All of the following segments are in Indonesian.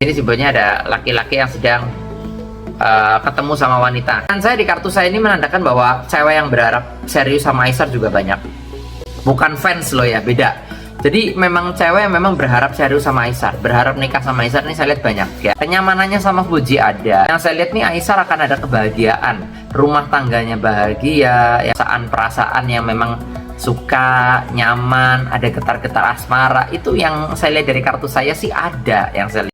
Ini sebenarnya ada laki-laki yang sedang ketemu sama wanita. Dan saya di kartu saya ini menandakan bahwa cewek yang berharap serius sama Aisar juga banyak. Bukan fans loh ya, beda. Jadi memang cewek yang memang berharap serius sama Aisar, berharap nikah sama Aisar nih saya lihat banyak ya. Kenyamanannya sama Fuji ada. Yang saya lihat nih Aisar akan ada kebahagiaan, rumah tangganya bahagia, ya, perasaan yang memang suka, nyaman, ada getar-getar asmara. Itu yang saya lihat dari kartu saya sih ada yang saya lihat.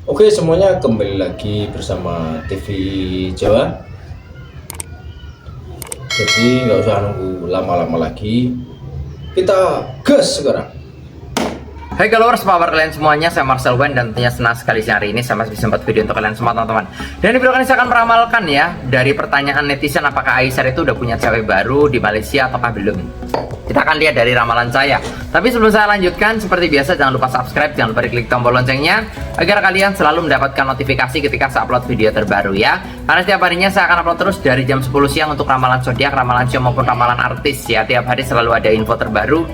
Oke semuanya, kembali lagi bersama TV Jawa. Jadi nggak usah nunggu lama-lama lagi, kita gas sekarang. Hai followers, apa kabar kalian semuanya? Saya Marcel Wen dan tentunya senang sekali siang hari ini saya masih bisa membuat video untuk kalian semua teman-teman. Dan di video kali ini saya akan meramalkan ya, dari pertanyaan netizen apakah Aisar itu udah punya cewek baru di Malaysia ataukah belum. Kita akan lihat dari ramalan saya. Tapi sebelum saya lanjutkan, seperti biasa jangan lupa subscribe, jangan lupa klik tombol loncengnya agar kalian selalu mendapatkan notifikasi ketika saya upload video terbaru ya. Karena setiap harinya saya akan upload terus dari jam 10 siang untuk ramalan zodiak, ramalan show maupun ramalan artis ya. Tiap hari selalu ada info terbaru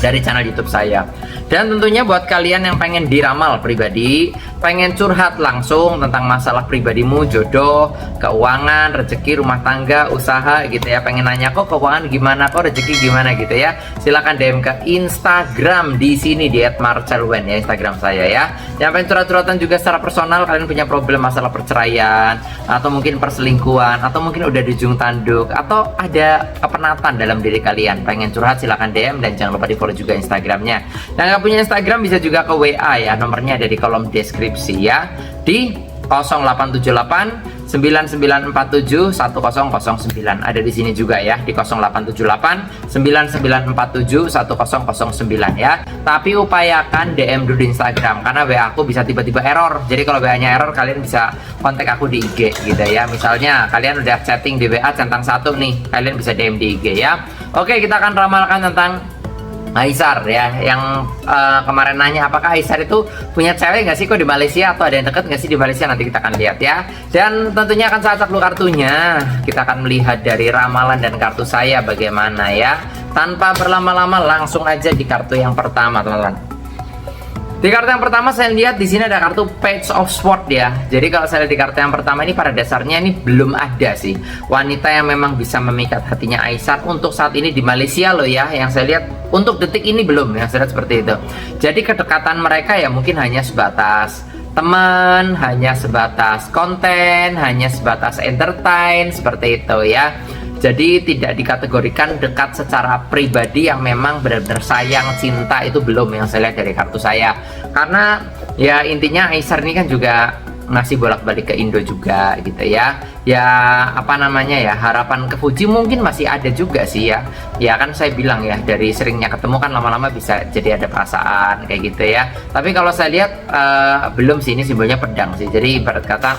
dari channel YouTube saya. Dan tentunya buat kalian yang pengen diramal pribadi, pengen curhat langsung tentang masalah pribadimu, jodoh, keuangan, rezeki, rumah tangga, usaha gitu ya, pengen nanya kok keuangan gimana, kok rezeki gimana gitu ya, silahkan DM ke Instagram di sini di @marcelwen ya, Instagram saya ya. Yang pengen curhat-curhatan juga secara personal, kalian punya problem masalah perceraian atau mungkin perselingkuhan atau mungkin udah di ujung tanduk atau ada kepenatan dalam diri kalian, pengen curhat silahkan DM dan jangan lupa di follow juga Instagramnya. Yang nggak punya Instagram bisa juga ke WA ya, nomornya ada di kolom deskripsi ya, di 0878 9947 1009, ada di sini juga ya, di 0878 9947 1009 ya. Tapi upayakan DM dulu di Instagram karena WA aku bisa tiba-tiba error. Jadi kalau WA-nya error kalian bisa kontak aku di IG gitu ya. Misalnya kalian udah chatting di WA centang 1 nih, kalian bisa DM di IG ya. Oke, kita akan ramalkan tentang Aisar ya, yang kemarin nanya apakah Aisar itu punya cewek nggak sih kok di Malaysia, atau ada yang deket nggak sih di Malaysia, nanti kita akan lihat ya. Dan tentunya akan saya acak dulu kartunya, kita akan melihat dari ramalan dan kartu saya bagaimana ya. Tanpa berlama-lama langsung aja di kartu yang pertama teman-teman. Di kartu yang pertama saya lihat di sini ada kartu Page of Swords ya. Jadi kalau saya lihat di kartu yang pertama ini pada dasarnya ini belum ada sih wanita yang memang bisa memikat hatinya Aisar untuk saat ini di Malaysia loh ya. Yang saya lihat untuk detik ini belum, yang saya lihat seperti itu. Jadi kedekatan mereka ya mungkin hanya sebatas teman, hanya sebatas konten, hanya sebatas entertain seperti itu ya. Jadi tidak dikategorikan dekat secara pribadi yang memang benar-benar sayang, cinta, itu belum yang saya lihat dari kartu saya. Karena ya intinya Aisar ini kan juga ngasih bolak-balik ke Indo juga gitu ya. Ya apa namanya ya, harapan ke Fuji mungkin masih ada juga sih ya. Ya kan saya bilang ya, dari seringnya ketemu kan lama-lama bisa jadi ada perasaan kayak gitu ya. Tapi kalau saya lihat belum sih, ini simbolnya pedang sih. Jadi ibarat kata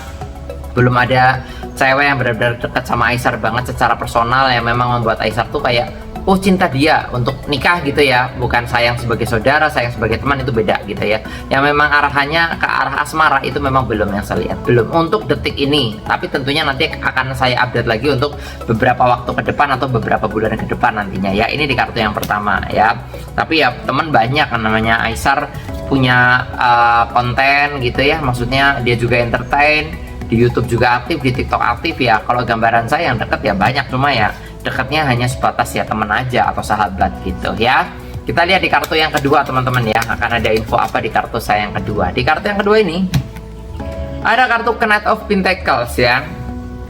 belum ada cewek yang benar-benar dekat sama Aisar banget secara personal yang memang membuat Aisar tuh kayak oh cinta dia untuk nikah gitu ya, bukan sayang sebagai saudara, sayang sebagai teman, itu beda gitu ya. Yang memang arahannya ke arah asmara itu memang belum yang saya lihat, belum untuk detik ini. Tapi tentunya nanti akan saya update lagi untuk beberapa waktu ke depan atau beberapa bulan ke depan nantinya ya. Ini di kartu yang pertama ya. Tapi ya teman banyak kan, namanya Aisar punya konten gitu ya, maksudnya dia juga entertain. Di YouTube juga aktif, di TikTok aktif ya. Kalau gambaran saya yang dekat ya banyak, cuma ya dekatnya hanya sebatas ya teman aja atau sahabat gitu ya. Kita lihat di kartu yang kedua teman-teman ya, akan ada info apa di kartu saya yang kedua. Di kartu yang kedua ini ada kartu Knight of Pentacles ya.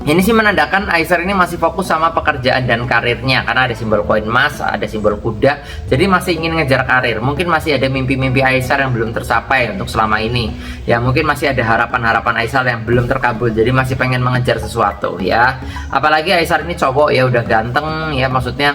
Ini sih menandakan Aisar ini masih fokus sama pekerjaan dan karirnya, karena ada simbol koin emas, ada simbol kuda. Jadi masih ingin ngejar karir. Mungkin masih ada mimpi-mimpi Aisar yang belum tercapai untuk selama ini. Ya mungkin masih ada harapan-harapan Aisar yang belum terkabul. Jadi masih pengen mengejar sesuatu ya. Apalagi Aisar ini cowok ya, udah ganteng ya, maksudnya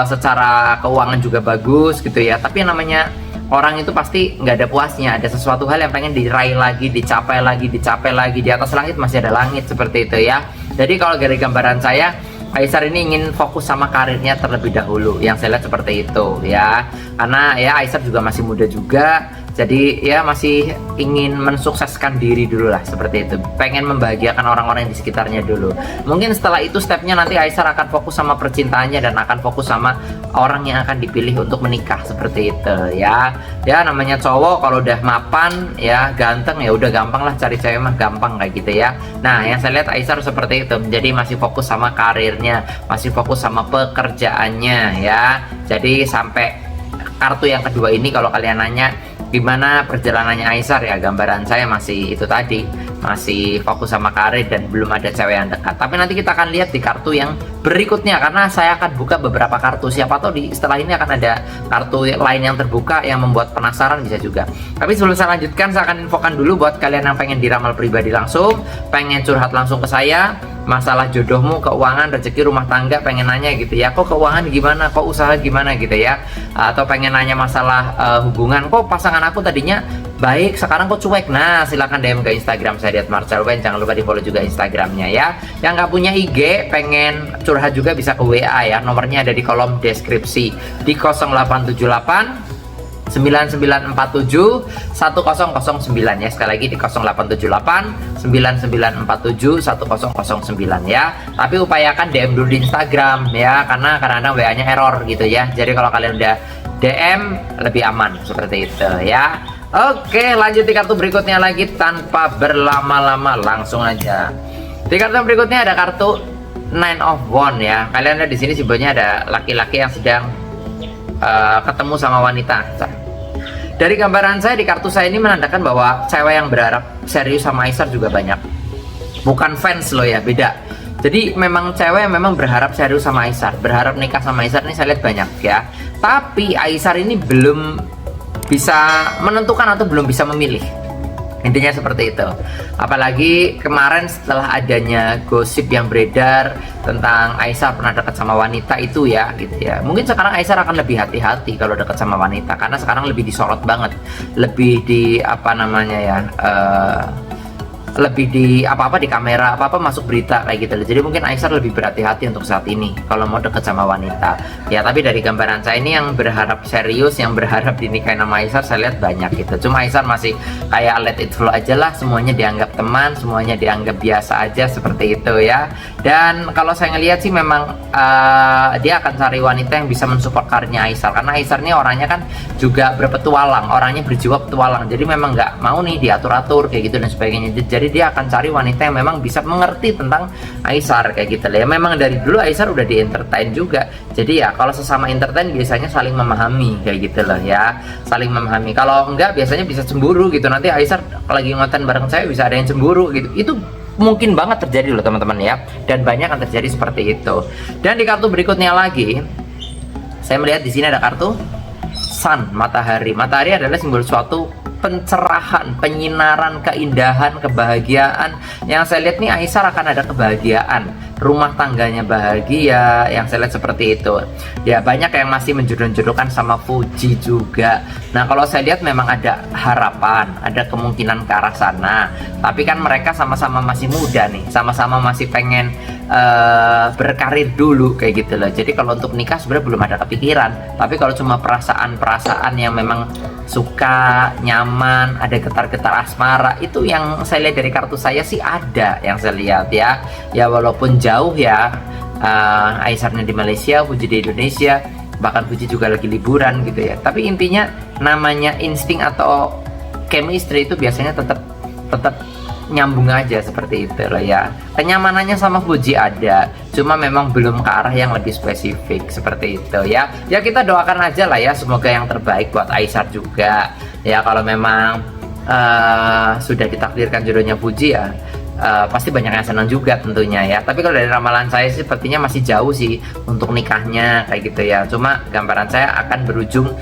secara keuangan juga bagus gitu ya. Tapi yang namanya orang itu pasti nggak ada puasnya, ada sesuatu hal yang pengen diraih lagi, dicapai lagi, dicapai lagi. Di atas langit masih ada langit seperti itu ya. Jadi kalau dari gambaran saya, Aisar ini ingin fokus sama karirnya terlebih dahulu, yang saya lihat seperti itu ya. Karena ya Aisar juga masih muda juga, Jadi ya masih ingin mensukseskan diri dulu lah, seperti itu. Pengen membahagiakan orang-orang di sekitarnya dulu. Mungkin setelah itu stepnya nanti Aisar akan fokus sama percintaannya dan akan fokus sama orang yang akan dipilih untuk menikah, seperti itu ya. Ya namanya cowok kalau udah mapan ya, ganteng ya udah gampang lah cari cewek mah, gampang kayak gitu ya. Nah yang saya lihat Aisar seperti itu. Jadi masih fokus sama karirnya, masih fokus sama pekerjaannya ya. Jadi sampai kartu yang kedua ini kalau kalian nanya gimana perjalanannya Aisar, ya gambaran saya masih itu tadi, masih fokus sama karir dan belum ada cewek yang dekat. Tapi nanti kita akan lihat di kartu yang berikutnya, karena saya akan buka beberapa kartu, siapa tahu di setelah ini akan ada kartu lain yang terbuka yang membuat penasaran, bisa juga. Tapi sebelum saya lanjutkan, saya akan infokan dulu buat kalian yang pengen diramal pribadi langsung, pengen curhat langsung ke saya masalah jodohmu, keuangan, rezeki, rumah tangga, pengen nanya gitu ya, kok keuangan gimana, kok usaha gimana gitu ya, atau pengen nanya masalah hubungan, kok pasangan aku tadinya baik sekarang kok cuek. Nah silahkan DM ke Instagram saya @marcelwen, jangan lupa di follow juga Instagramnya ya. Yang nggak punya IG pengen curhat juga bisa ke WA ya, nomornya ada di kolom deskripsi di 0878 9947 1009 ya, sekali lagi di 0878 9947 1009 ya. Tapi upayakan DM dulu di Instagram ya, karena kadang-kadang WA-nya error gitu ya. Jadi kalau kalian udah DM lebih aman, seperti itu ya. Oke, lanjut di kartu berikutnya lagi tanpa berlama-lama, langsung aja. Di kartu berikutnya ada kartu Nine of Wands ya. Kalian lihat di sini simbolnya ada laki-laki yang sedang ketemu sama wanita. Dari gambaran saya di kartu saya ini menandakan bahwa cewek yang berharap serius sama Aisar juga banyak. Bukan fans loh ya, beda. Jadi memang cewek yang memang berharap serius sama Aisar, berharap nikah sama Aisar ini saya lihat banyak ya. Tapi Aisar ini belum bisa menentukan atau belum bisa memilih. Intinya seperti itu. Apalagi kemarin setelah adanya gosip yang beredar tentang Aisar pernah dekat sama wanita itu ya, gitu ya. Mungkin sekarang Aisar akan lebih hati-hati kalau dekat sama wanita, karena sekarang lebih disorot banget, lebih di apa namanya ya, lebih di apa-apa di kamera, apa-apa masuk berita kayak gitu. Jadi mungkin Aisar lebih berhati-hati untuk saat ini kalau mau deket sama wanita ya. Tapi dari gambaran saya ini yang berharap serius, yang berharap dinikahin sama Aisar saya lihat banyak gitu. Cuma Aisar masih kayak let it flow aja lah, semuanya dianggap teman, semuanya dianggap biasa aja, seperti itu ya. Dan kalau saya ngelihat sih memang dia akan cari wanita yang bisa mensupport karirnya Aisar, karena Aisar ini orangnya kan juga berpetualang, orangnya berjiwa petualang. Jadi memang nggak mau nih diatur-atur kayak gitu dan sebagainya. Jadi dia akan cari wanita yang memang bisa mengerti tentang Aisar kayak gitu lah ya. Memang dari dulu Aisar udah di entertain juga. Jadi ya kalau sesama entertain biasanya saling memahami kayak gitu loh ya, saling memahami. Kalau enggak biasanya bisa cemburu gitu. Nanti Aisar lagi ngonten bareng saya bisa ada yang cemburu gitu. Itu mungkin banget terjadi loh teman-teman ya. Dan banyak yang terjadi seperti itu. Dan di kartu berikutnya lagi, saya melihat di sini ada kartu Sun, matahari. Matahari adalah simbol suatu pencerahan, penyinaran, keindahan, kebahagiaan. Yang saya lihat nih Aisar akan ada kebahagiaan, rumah tangganya bahagia, yang saya lihat seperti itu ya. Banyak yang masih menjodoh-jodohkan sama Fuji juga. Nah kalau saya lihat memang ada harapan, ada kemungkinan ke arah sana. Tapi kan mereka sama-sama masih muda nih, sama-sama masih pengen berkarir dulu kayak gitu loh. Jadi kalau untuk nikah sebenarnya belum ada kepikiran. Tapi kalau cuma perasaan-perasaan yang memang suka, nyaman, ada getar-getar asmara, itu yang saya lihat dari kartu saya sih ada, yang saya lihat ya. Ya walaupun jauh ya, Aisarnya di Malaysia, Fuji di Indonesia, bahkan Fuji juga lagi liburan gitu ya. Tapi intinya namanya insting atau chemistry itu biasanya tetap nyambung aja, seperti itu loh ya. Kenyamanannya sama Fuji ada, cuma memang belum ke arah yang lebih spesifik, seperti itu ya. Ya kita doakan aja lah ya, semoga yang terbaik buat Aisar juga ya. Kalau memang sudah ditakdirkan jodohnya Fuji ya, pasti banyak yang senang juga tentunya ya. Tapi kalau dari ramalan saya sih sepertinya masih jauh sih untuk nikahnya kayak gitu ya. Cuma gambaran saya akan berujung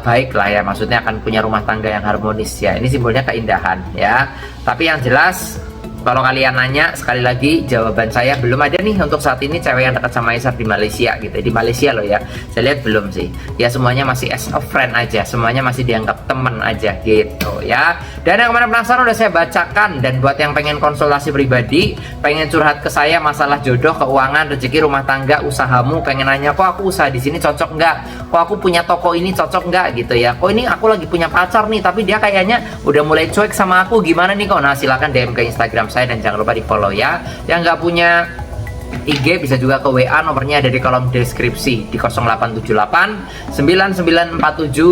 baik lah ya, maksudnya akan punya rumah tangga yang harmonis ya. Ini simbolnya keindahan ya. Tapi yang jelas Kalau kalian nanya, sekali lagi jawaban saya belum ada nih untuk saat ini cewek yang dekat sama Aisar di Malaysia gitu. Di Malaysia loh ya. Saya lihat belum sih. Ya semuanya masih as a friend aja, semuanya masih dianggap teman aja gitu ya. Dan yang kemarin penasaran udah saya bacakan, dan buat yang pengen konsultasi pribadi, pengen curhat ke saya masalah jodoh, keuangan, rezeki, rumah tangga, usahamu, pengen nanya kok aku usaha di sini cocok nggak? Kok aku punya toko ini cocok nggak gitu ya? Kok ini aku lagi punya pacar nih tapi dia kayaknya udah mulai cuek sama aku, gimana nih kok? Nah silakan DM ke Instagram saya dan jangan lupa di follow ya. Yang nggak punya IG bisa juga ke WA, nomornya ada di kolom deskripsi di 0878 9947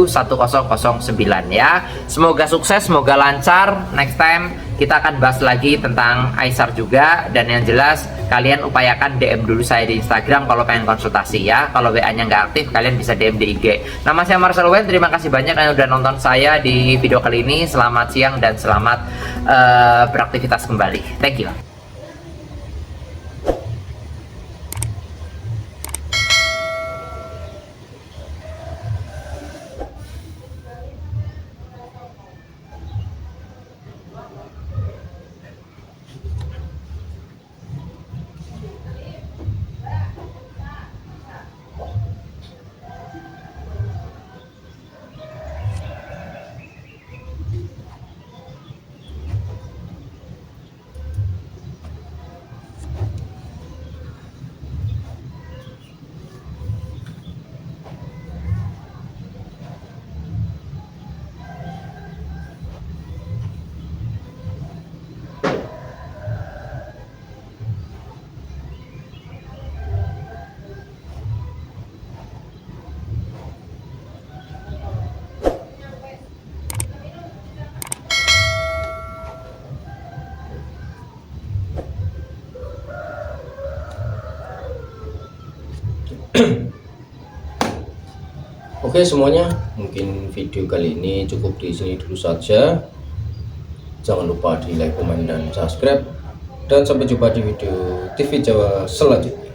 1009 ya. Semoga sukses, semoga lancar. Next time kita akan bahas lagi tentang Aisar juga, dan yang jelas kalian upayakan DM dulu saya di Instagram kalau pengen konsultasi ya. Kalau WA-nya nggak aktif, kalian bisa DM di IG. Nama saya Marcel Wen, terima kasih banyak yang udah nonton saya di video kali ini. Selamat siang dan selamat beraktivitas kembali. Thank you. Oke semuanya, mungkin video kali ini cukup di sini dulu saja. Jangan lupa di like, komen, dan subscribe. Dan sampai jumpa di video TV Jawa selanjutnya.